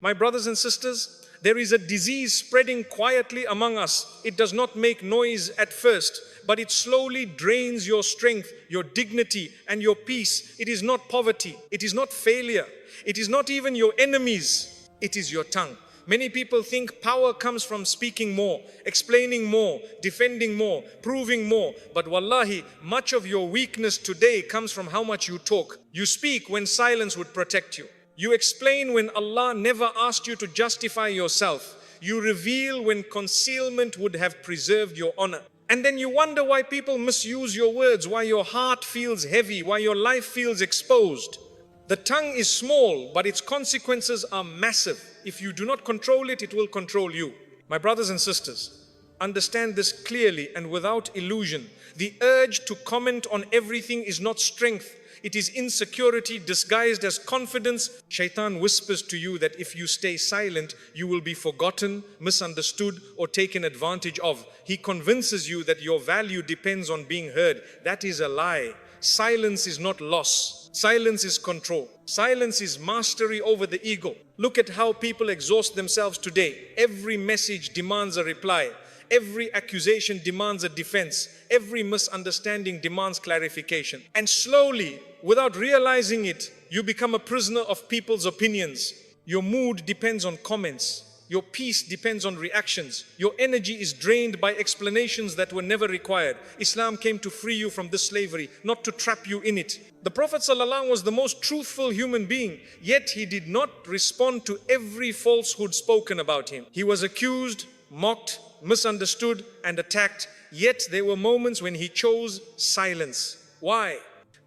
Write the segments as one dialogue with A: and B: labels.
A: My brothers and sisters, there is a disease spreading quietly among us. It does not make noise at first, but it slowly drains your strength, your dignity, and your peace. It is not poverty. It is not failure. It is not even your enemies. It is your tongue. Many people think power comes from speaking more, explaining more, defending more, proving more. But wallahi, much of your weakness today comes from how much you talk. You speak when silence would protect you. You explain when Allah never asked you to justify yourself. You reveal when concealment would have preserved your honor. And then you wonder why people misuse your words, why your heart feels heavy, why your life feels exposed. The tongue is small, but its consequences are massive. If you do not control it, it will control you. My brothers and sisters, understand this clearly and without illusion. The urge to comment on everything is not strength. It is insecurity disguised as confidence. Shaitan whispers to you that if you stay silent, you will be forgotten, misunderstood, or taken advantage of. He convinces you that your value depends on being heard. That is a lie. Silence is not loss. Silence is control. Silence is mastery over the ego. Look at how people exhaust themselves today. Every message demands a reply. Every accusation demands a defense. Every misunderstanding demands clarification. And slowly, without realizing it, you become a prisoner of people's opinions. Your mood depends on comments. Your peace depends on reactions. Your energy is drained by explanations that were never required. Islam came to free you from this slavery, not to trap you in it. The Prophet ﷺ was the most truthful human being, yet he did not respond to every falsehood spoken about him. He was accused, mocked, misunderstood, and attacked, yet there were moments when he chose silence. Why?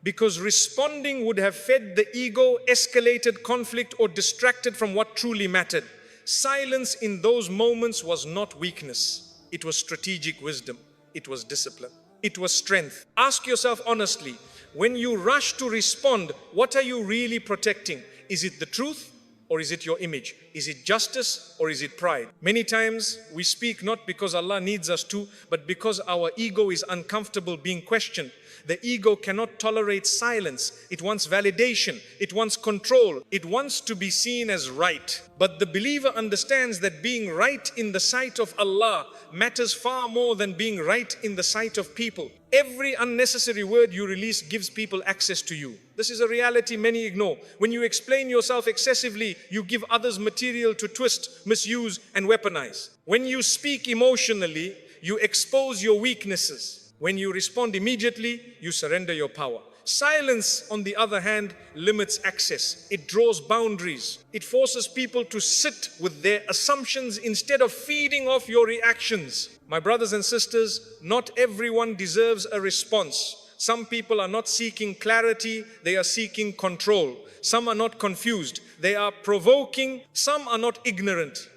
A: Because responding would have fed the ego, escalated conflict, or distracted from what truly mattered. Silence in those moments was not weakness. It was strategic wisdom. It was discipline. It was strength. Ask yourself honestly, when you rush to respond, what are you really protecting? Is it the truth or is it your image? Is it justice or is it pride? Many times we speak not because Allah needs us to, but because our ego is uncomfortable being questioned. The ego cannot tolerate silence. It wants validation. It wants control. It wants to be seen as right. But the believer understands that being right in the sight of Allah matters far more than being right in the sight of people. Every unnecessary word you release gives people access to you. This is a reality many ignore. When you explain yourself excessively, you give others material to twist, misuse, and weaponize. When you speak emotionally, you expose your weaknesses. When you respond immediately, you surrender your power. Silence, on the other hand, limits access. It draws boundaries. It forces people to sit with their assumptions instead of feeding off your reactions. My brothers and sisters, not everyone deserves a response. Some people are not seeking clarity, they are seeking control. Some are not confused, they are provoking. Some are not ignorant,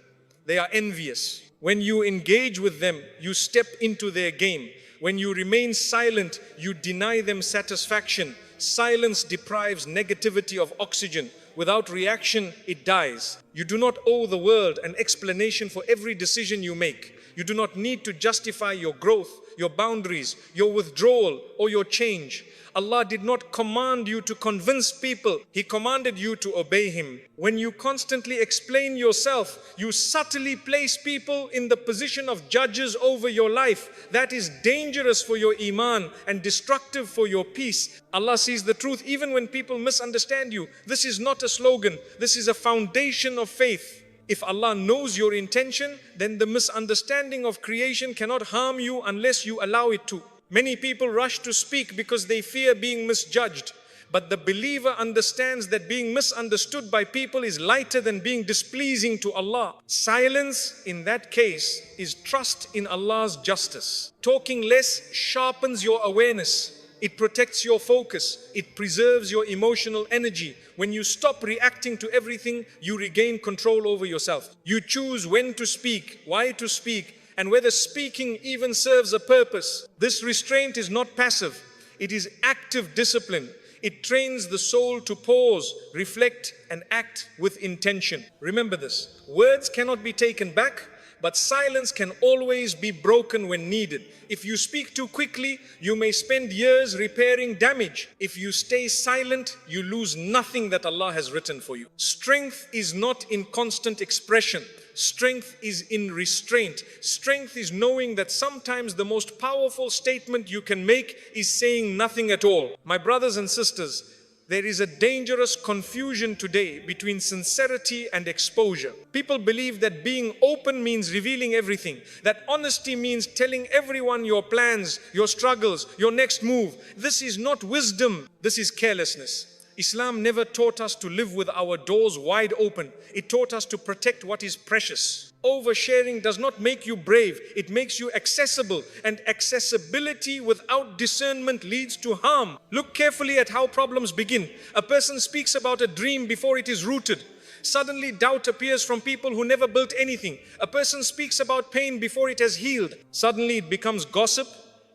A: they are envious. When you engage with them, you step into their game. When you remain silent, you deny them satisfaction. Silence deprives negativity of oxygen. Without reaction, it dies. You do not owe the world an explanation for every decision you make. You do not need to justify your growth, your boundaries, your withdrawal, or your change. Allah did not command you to convince people. He commanded you to obey Him. When you constantly explain yourself, you subtly place people in the position of judges over your life. That is dangerous for your iman and destructive for your peace. Allah sees the truth even when people misunderstand you. This is not a slogan. This is a foundation of faith. If Allah knows your intention, then the misunderstanding of creation cannot harm you unless you allow it to. Many people rush to speak because they fear being misjudged. But the believer understands that being misunderstood by people is lighter than being displeasing to Allah. Silence in that case is trust in Allah's justice. Talking less sharpens your awareness. It protects your focus. It preserves your emotional energy. When you stop reacting to everything, you regain control over yourself. You choose when to speak, why to speak, and whether speaking even serves a purpose. This restraint is not passive. It is active discipline. It trains the soul to pause, reflect, and act with intention. Remember this. Words cannot be taken back, But silence can always be broken when needed. If you speak too quickly, you may spend years repairing damage. If you stay silent, you lose nothing that Allah has written for you. Strength is not in constant expression. Strength is in restraint. Strength is knowing that sometimes the most powerful statement you can make is saying nothing at all. My brothers and sisters, there is a dangerous confusion today between sincerity and exposure. People believe that being open means revealing everything, that honesty means telling everyone your plans, your struggles, your next move. This is not wisdom, this is carelessness. Islam never taught us to live with our doors wide open. It taught us to protect what is precious. Oversharing does not make you brave, it makes you accessible, and accessibility without discernment leads to harm. Look carefully at how problems begin. A person speaks about a dream before it is rooted. Suddenly doubt appears from people who never built anything. A person speaks about pain before it has healed. Suddenly it becomes gossip,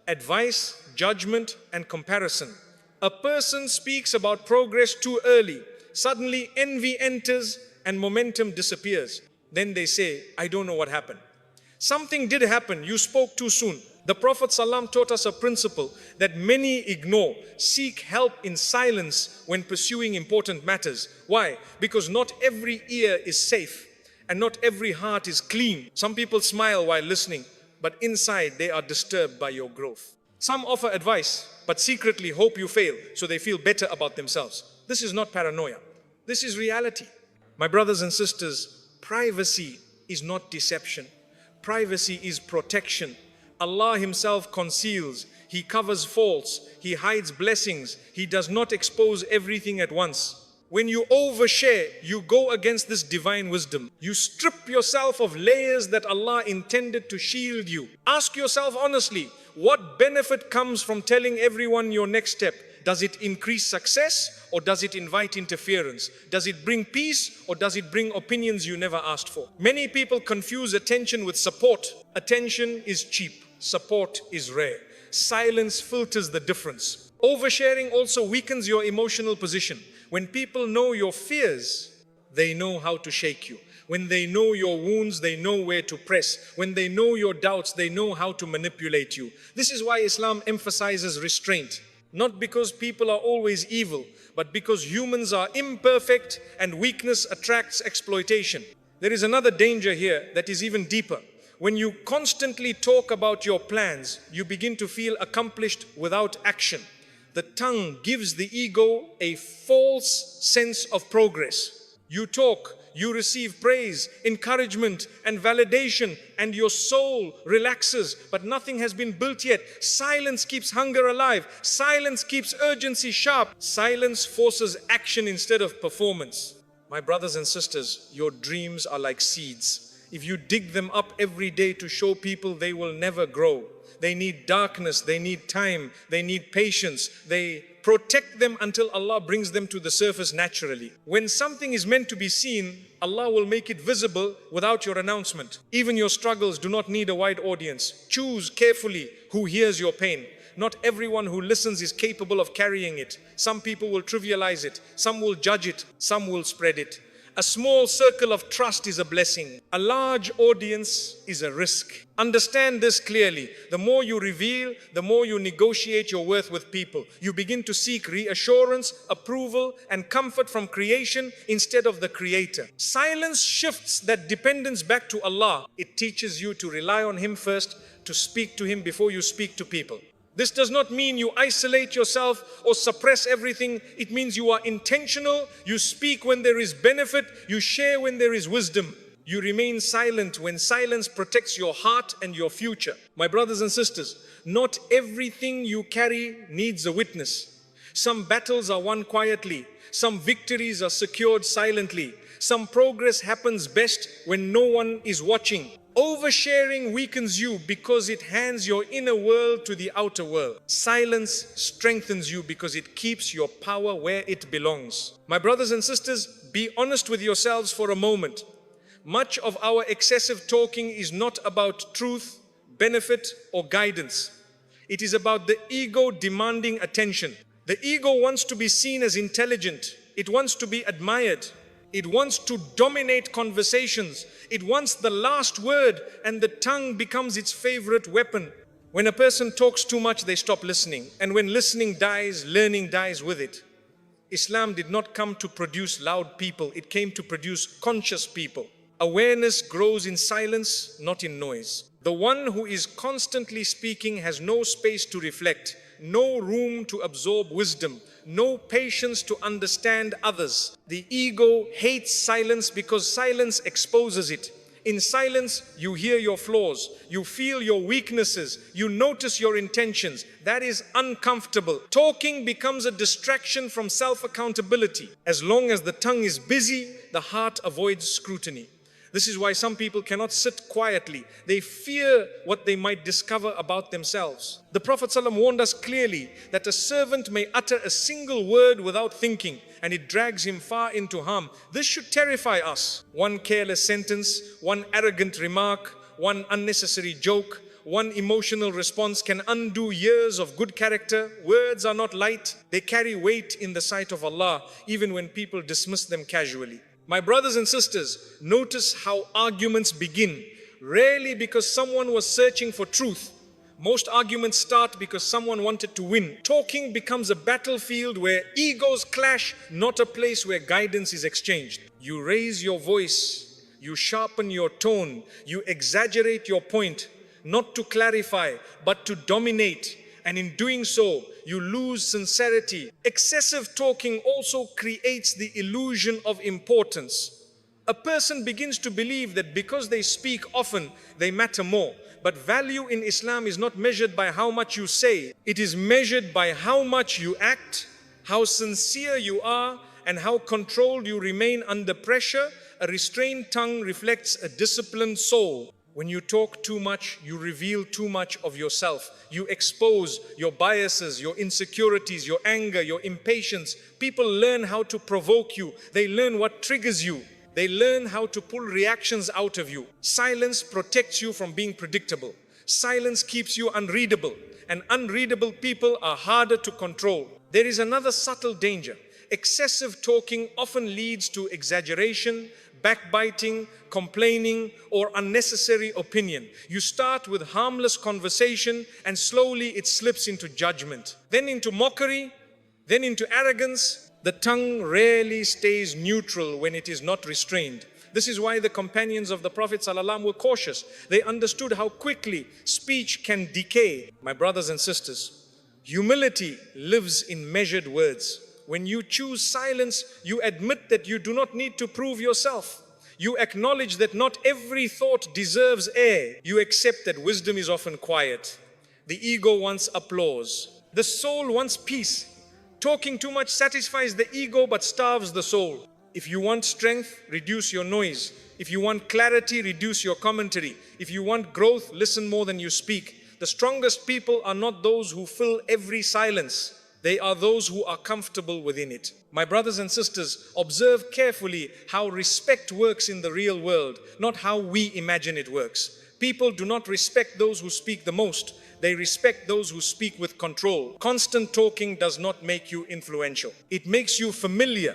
A: advice, judgment, and comparison. A person speaks about progress too early. Suddenly envy enters and momentum disappears. Then they say, I don't know what happened. Something did happen, you spoke too soon. The Prophet ﷺ taught us a principle that many ignore. Seek help in silence when pursuing important matters. Why? Because not every ear is safe and not every heart is clean. Some people smile while listening, but inside they are disturbed by your growth. Some offer advice, but secretly hope you fail, so they feel better about themselves. This is not paranoia. This is reality. My brothers and sisters, privacy is not deception. Privacy is protection. Allah Himself conceals. He covers faults. He hides blessings. He does not expose everything at once. When you overshare, you go against this divine wisdom. You strip yourself of layers that Allah intended to shield you. Ask yourself honestly, what benefit comes from telling everyone your next step? Does it increase success or does it invite interference? Does it bring peace or does it bring opinions you never asked for? Many people confuse attention with support. Attention is cheap. Support is rare. Silence filters the difference. Oversharing also weakens your emotional position. When people know your fears, they know how to shake you. When they know your wounds, they know where to press. When they know your doubts, they know how to manipulate you. This is why Islam emphasizes restraint. Not because people are always evil, but because humans are imperfect and weakness attracts exploitation. There is another danger here that is even deeper. When you constantly talk about your plans, you begin to feel accomplished without action. The tongue gives the ego a false sense of progress. You talk, you receive praise, encouragement, and validation, and your soul relaxes, but nothing has been built yet. Silence keeps hunger alive. Silence keeps urgency sharp. Silence forces action instead of performance. My brothers and sisters, your dreams are like seeds. If you dig them up every day to show people, they will never grow. They need darkness, they need time, they need patience. They protect them until Allah brings them to the surface naturally. When something is meant to be seen, Allah will make it visible without your announcement. Even your struggles do not need a wide audience. Choose carefully who hears your pain. Not everyone who listens is capable of carrying it. Some people will trivialize it, some will judge it, some will spread it. A small circle of trust is a blessing. A large audience is a risk. Understand this clearly. The more you reveal, the more you negotiate your worth with people. You begin to seek reassurance, approval, and comfort from creation instead of the Creator. Silence shifts that dependence back to Allah. It teaches you to rely on Him first, to speak to Him before you speak to people. This does not mean you isolate yourself or suppress everything. It means you are intentional. You speak when there is benefit. You share when there is wisdom. You remain silent when silence protects your heart and your future. My brothers and sisters, not everything you carry needs a witness. Some battles are won quietly. Some victories are secured silently. Some progress happens best when no one is watching. Oversharing weakens you because it hands your inner world to the outer world. Silence strengthens you because it keeps your power where it belongs. My brothers and sisters, be honest with yourselves for a moment. Much of our excessive talking is not about truth, benefit, or guidance. It is about the ego demanding attention. The ego wants to be seen as intelligent. It wants to be admired. It wants to dominate conversations. It wants the last word, and the tongue becomes its favorite weapon. When a person talks too much, they stop listening. And when listening dies, learning dies with it. Islam did not come to produce loud people. It came to produce conscious people. Awareness grows in silence, not in noise. The one who is constantly speaking has no space to reflect, no room to absorb wisdom, no patience to understand others. The ego hates silence because silence exposes it. In silence, you hear your flaws, you feel your weaknesses, you notice your intentions. That is uncomfortable. Talking becomes a distraction from self-accountability. As long as the tongue is busy, the heart avoids scrutiny. This is why some people cannot sit quietly. They fear what they might discover about themselves. The Prophet ﷺ warned us clearly that a servant may utter a single word without thinking, and it drags him far into harm. This should terrify us. One careless sentence, one arrogant remark, one unnecessary joke, one emotional response can undo years of good character. Words are not light. They carry weight in the sight of Allah, even when people dismiss them casually. My brothers and sisters, notice how arguments begin. Rarely because someone was searching for truth. Most arguments start because someone wanted to win. Talking becomes a battlefield where egos clash, not a place where guidance is exchanged. You raise your voice, you sharpen your tone, you exaggerate your point, not to clarify, but to dominate. And in doing so, you lose sincerity. Excessive talking also creates the illusion of importance. A person begins to believe that because they speak often, they matter more. But value in Islam is not measured by how much you say. It is measured by how much you act, how sincere you are, and how controlled you remain under pressure. A restrained tongue reflects a disciplined soul. When you talk too much, you reveal too much of yourself. You expose your biases, your insecurities, your anger, your impatience. People learn how to provoke you. They learn what triggers you. They learn how to pull reactions out of you. Silence protects you from being predictable. Silence keeps you unreadable. And unreadable people are harder to control. There is another subtle danger. Excessive talking often leads to exaggeration, backbiting, complaining, or unnecessary opinion. You start with harmless conversation and slowly it slips into judgment, then into mockery, then into arrogance. The tongue rarely stays neutral when it is not restrained. This is why the companions of the Prophet ﷺ were cautious. They understood how quickly speech can decay. My brothers and sisters, humility lives in measured words. When you choose silence, you admit that you do not need to prove yourself. You acknowledge that not every thought deserves air. You accept that wisdom is often quiet. The ego wants applause. The soul wants peace. Talking too much satisfies the ego but starves the soul. If you want strength, reduce your noise. If you want clarity, reduce your commentary. If you want growth, listen more than you speak. The strongest people are not those who fill every silence. They are those who are comfortable within it. My brothers and sisters, observe carefully how respect works in the real world, not how we imagine it works. People do not respect those who speak the most. They respect those who speak with control. Constant talking does not make you influential. It makes you familiar.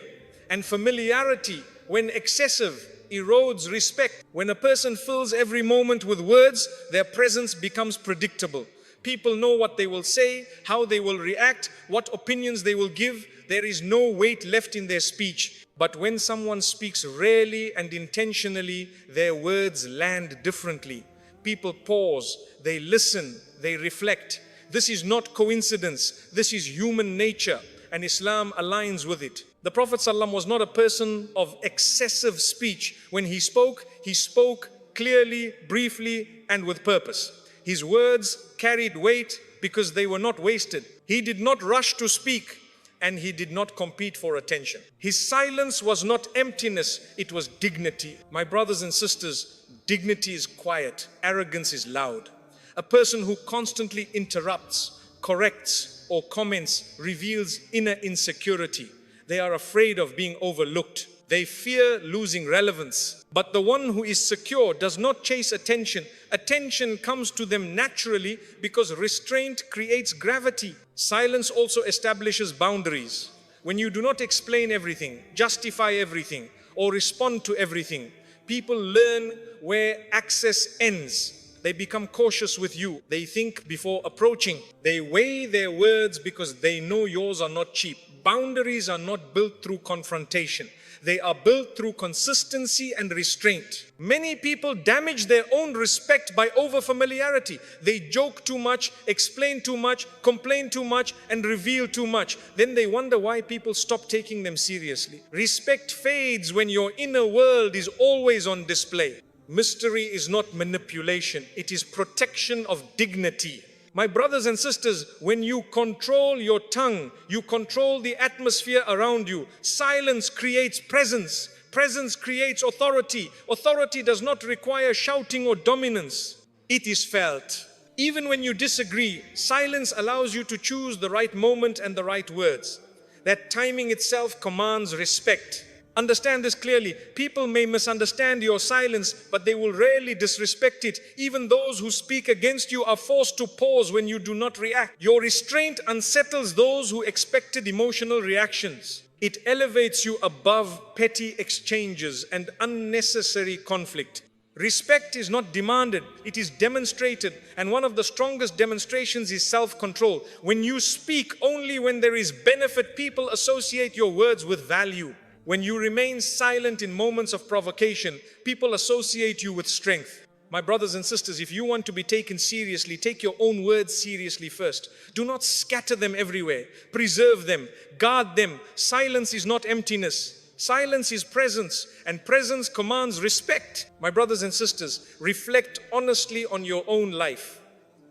A: And familiarity, when excessive, erodes respect. When a person fills every moment with words, their presence becomes predictable. People know what they will say, how they will react, what opinions they will give. There is no weight left in their speech. But when someone speaks rarely and intentionally, their words land differently. People pause, they listen, they reflect. This is not coincidence. This is human nature, and Islam aligns with it. The Prophet ﷺ was not a person of excessive speech. When he spoke clearly, briefly, and with purpose. His words carried weight because they were not wasted. He did not rush to speak, and he did not compete for attention. His silence was not emptiness, it was dignity. My brothers and sisters, dignity is quiet, arrogance is loud. A person who constantly interrupts, corrects, or comments reveals inner insecurity. They are afraid of being overlooked. They fear losing relevance. But the one who is secure does not chase attention. Attention comes to them naturally because restraint creates gravity. Silence also establishes boundaries. When you do not explain everything, justify everything, or respond to everything, People learn where access ends. They become cautious with you. They think before approaching. They weigh their words because they know yours are not cheap. Boundaries are not built through confrontation. They are built through consistency and restraint. Many people damage their own respect by over-familiarity. They joke too much, explain too much, complain too much, and reveal too much. Then they wonder why people stop taking them seriously. Respect fades when your inner world is always on display. Mystery is not manipulation. It is protection of dignity. My brothers and sisters, when you control your tongue, you control the atmosphere around you. Silence creates presence. Presence creates authority. Authority does not require shouting or dominance. It is felt. Even when you disagree, silence allows you to choose the right moment and the right words. That timing itself commands respect. Understand this clearly. People may misunderstand your silence, but they will rarely disrespect it. Even those who speak against you are forced to pause when you do not react. Your restraint unsettles those who expected emotional reactions. It elevates you above petty exchanges and unnecessary conflict. Respect is not demanded, it is demonstrated, and one of the strongest demonstrations is self-control. When you speak only when there is benefit, people associate your words with value. When you remain silent in moments of provocation, people associate you with strength. My brothers and sisters, if you want to be taken seriously, take your own words seriously first. Do not scatter them everywhere. Preserve them, guard them. Silence is not emptiness. Silence is presence, and presence commands respect. My brothers and sisters, reflect honestly on your own life.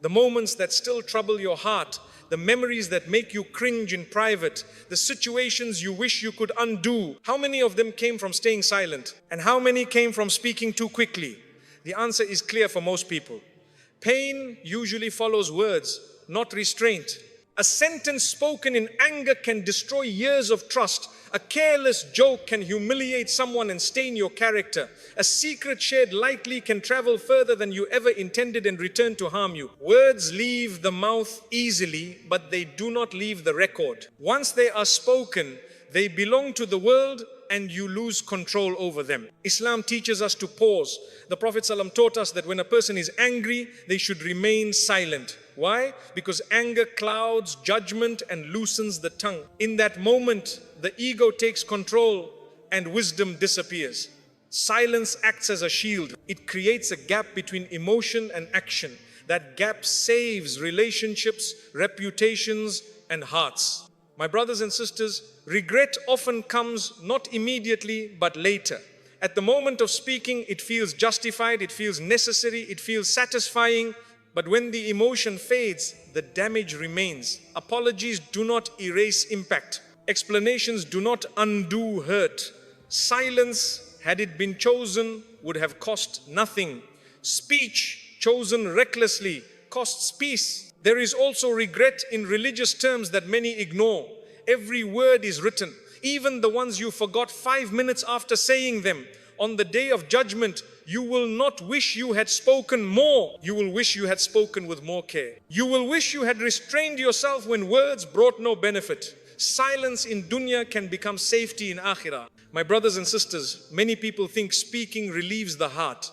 A: The moments that still trouble your heart, the memories that make you cringe in private, the situations you wish you could undo. How many of them came from staying silent? And how many came from speaking too quickly? The answer is clear for most people. Pain usually follows words, not restraint. A sentence spoken in anger can destroy years of trust. A careless joke can humiliate someone and stain your character. A secret shared lightly can travel further than you ever intended and return to harm you. Words leave the mouth easily, but they do not leave the record. Once they are spoken, they belong to the world and you lose control over them. Islam teaches us to pause. The Prophet ﷺ taught us that when a person is angry, they should remain silent. Why? Because anger clouds judgment and loosens the tongue. In that moment, the ego takes control and wisdom disappears. Silence acts as a shield. It creates a gap between emotion and action. That gap saves relationships, reputations, and hearts. My brothers and sisters, regret often comes not immediately but later. At the moment of speaking, it feels justified, it feels necessary, it feels satisfying. But when the emotion fades, the damage remains. Apologies do not erase impact. Explanations do not undo hurt. Silence, had it been chosen, would have cost nothing. Speech, chosen recklessly, costs peace. There is also regret in religious terms that many ignore. Every word is written, even the ones you forgot 5 minutes after saying them. On the day of judgment, you will not wish you had spoken more. You will wish you had spoken with more care. You will wish you had restrained yourself when words brought no benefit. Silence in dunya can become safety in akhirah. My brothers and sisters, many people think speaking relieves the heart,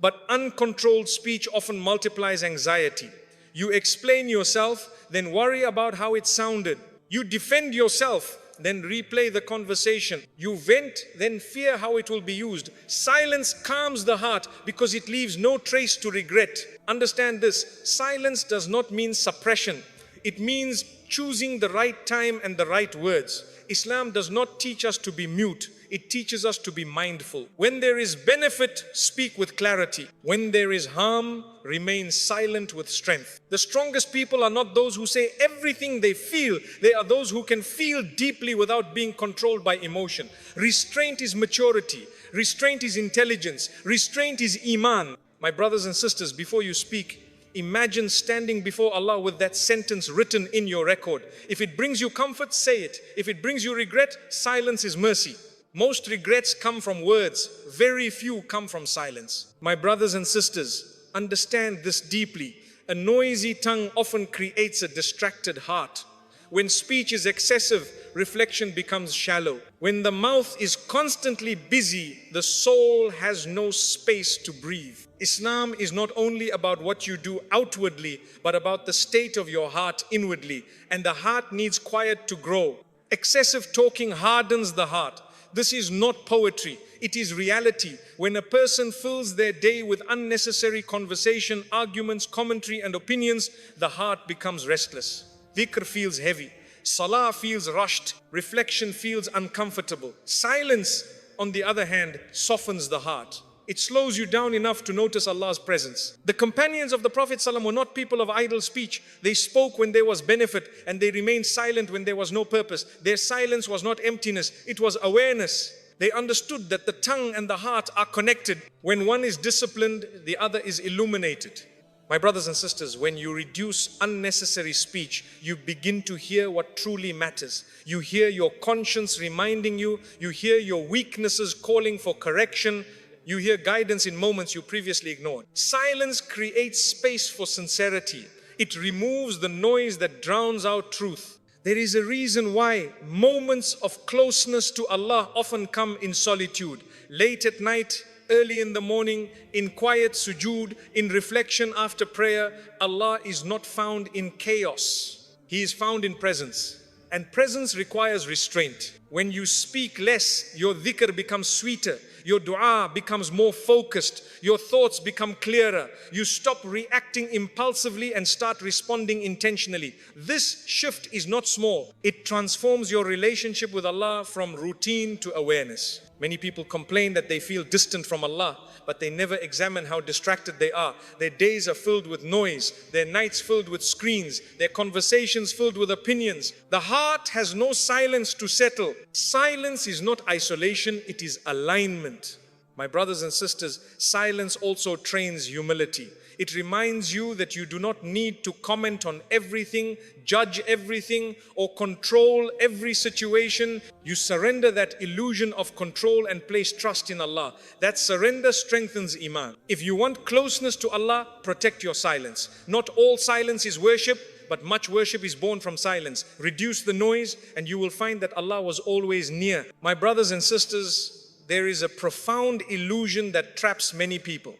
A: but uncontrolled speech often multiplies anxiety. You explain yourself, then worry about how it sounded. You defend yourself, then replay the conversation. You vent, then fear how it will be used. Silence calms the heart because it leaves no trace to regret. Understand this, silence does not mean suppression. It means choosing the right time and the right words. Islam does not teach us to be mute. It teaches us to be mindful. When there is benefit, speak with clarity. When there is harm, remain silent with strength. The strongest people are not those who say everything they feel. They are those who can feel deeply without being controlled by emotion. Restraint is maturity. Restraint is intelligence. Restraint is iman. My brothers and sisters, before you speak, imagine standing before Allah with that sentence written in your record. If it brings you comfort, say it. If it brings you regret, silence is mercy. Most regrets come from words. Very few come from silence. My brothers and sisters, understand this deeply. A noisy tongue often creates a distracted heart. When speech is excessive, reflection becomes shallow. When the mouth is constantly busy, the soul has no space to breathe. Islam is not only about what you do outwardly, but about the state of your heart inwardly. And the heart needs quiet to grow. Excessive talking hardens the heart. This is not poetry, it is reality. When a person fills their day with unnecessary conversation, arguments, commentary and opinions, the heart becomes restless. Dhikr feels heavy. Salah feels rushed. Reflection feels uncomfortable. Silence, on the other hand, softens the heart. It slows you down enough to notice Allah's presence. The companions of the Prophet ﷺ were not people of idle speech. They spoke when there was benefit and they remained silent when there was no purpose. Their silence was not emptiness, it was awareness. They understood that the tongue and the heart are connected. When one is disciplined, the other is illuminated. My brothers and sisters, when you reduce unnecessary speech, you begin to hear what truly matters. You hear your conscience reminding you. You hear your weaknesses calling for correction. You hear guidance in moments you previously ignored. Silence creates space for sincerity. It removes the noise that drowns out truth. There is a reason why moments of closeness to Allah often come in solitude. Late at night, early in the morning, in quiet sujood, in reflection after prayer. Allah is not found in chaos. He is found in presence. And presence requires restraint. When you speak less, your dhikr becomes sweeter. Your dua becomes more focused. Your thoughts become clearer. You stop reacting impulsively and start responding intentionally. This shift is not small. It transforms your relationship with Allah from routine to awareness. Many people complain that they feel distant from Allah, but they never examine how distracted they are. Their days are filled with noise, their nights filled with screens, their conversations filled with opinions. The heart has no silence to settle. Silence is not isolation, it is alignment. My brothers and sisters, silence also trains humility. It reminds you that you do not need to comment on everything, judge everything, or control every situation. You surrender that illusion of control and place trust in Allah. That surrender strengthens Iman. If you want closeness to Allah, protect your silence. Not all silence is worship, but much worship is born from silence. Reduce the noise and you will find that Allah was always near. My brothers and sisters, there is a profound illusion that traps many people.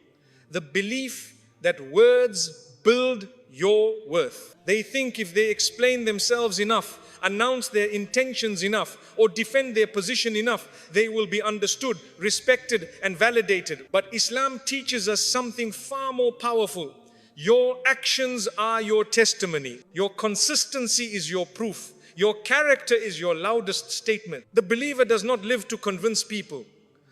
A: The belief that words build your worth. They think if they explain themselves enough, announce their intentions enough, or defend their position enough, they will be understood, respected and validated. But Islam teaches us something far more powerful. Your actions are your testimony. Your consistency is your proof. Your character is your loudest statement. The believer does not live to convince people.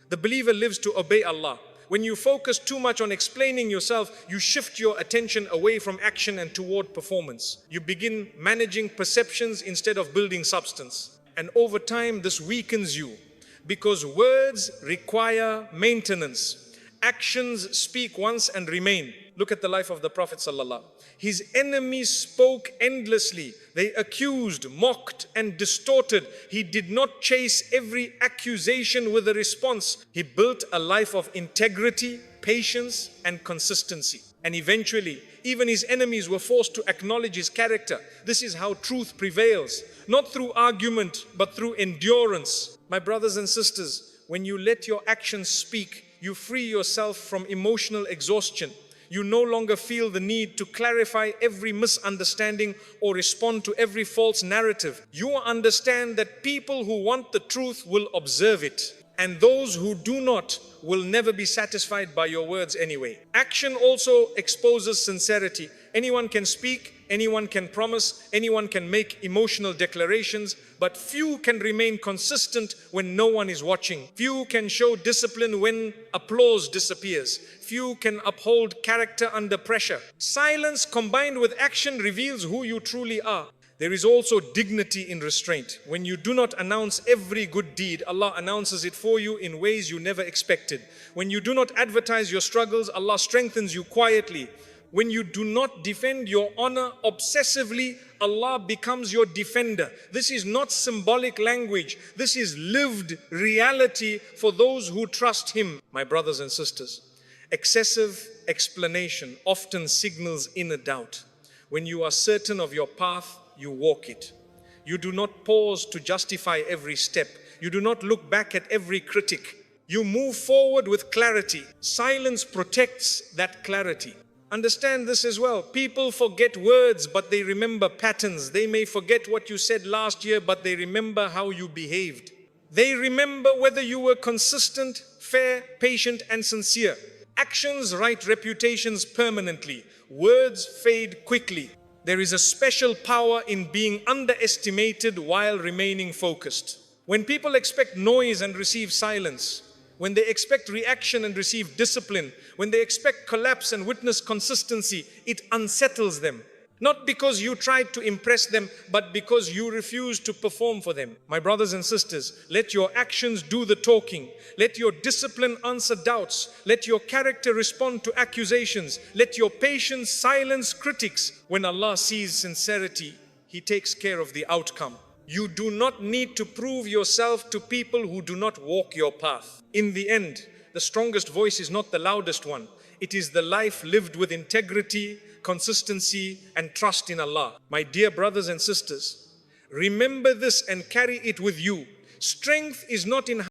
A: The believer lives to obey Allah. When you focus too much on explaining yourself, you shift your attention away from action and toward performance. You begin managing perceptions instead of building substance. And over time, this weakens you because words require maintenance. Actions speak once and remain. Look at the life of the Prophet ﷺ. His enemies spoke endlessly. They accused, mocked and distorted. He did not chase every accusation with a response. He built a life of integrity, patience and consistency. And eventually, even his enemies were forced to acknowledge his character. This is how truth prevails, not through argument, but through endurance. My brothers and sisters, when you let your actions speak, you free yourself from emotional exhaustion. You no longer feel the need to clarify every misunderstanding or respond to every false narrative. You understand that people who want the truth will observe it, and those who do not will never be satisfied by your words anyway. Action also exposes sincerity. Anyone can speak, anyone can promise, anyone can make emotional declarations, but few can remain consistent when no one is watching. Few can show discipline when applause disappears. Few can uphold character under pressure. Silence combined with action reveals who you truly are. There is also dignity in restraint. When you do not announce every good deed, Allah announces it for you in ways you never expected. When you do not advertise your struggles, Allah strengthens you quietly. When you do not defend your honor obsessively, Allah becomes your defender. This is not symbolic language. This is lived reality for those who trust Him. My brothers and sisters, excessive explanation often signals inner doubt. When you are certain of your path, you walk it. You do not pause to justify every step. You do not look back at every critic. You move forward with clarity. Silence protects that clarity. Understand this as well. People forget words, but they remember patterns. They may forget what you said last year, but they remember how you behaved. They remember whether you were consistent, fair, patient, and sincere. Actions write reputations permanently. Words fade quickly. There is a special power in being underestimated while remaining focused. When people expect noise and receive silence, when they expect reaction and receive discipline, when they expect collapse and witness consistency, it unsettles them. Not because you tried to impress them, but because you refused to perform for them. My brothers and sisters, let your actions do the talking. Let your discipline answer doubts. Let your character respond to accusations. Let your patience silence critics. When Allah sees sincerity, He takes care of the outcome. You do not need to prove yourself to people who do not walk your path. In the end, the strongest voice is not the loudest one. It is the life lived with integrity, consistency, and trust in Allah. My dear brothers and sisters, remember this and carry it with you. Strength is not in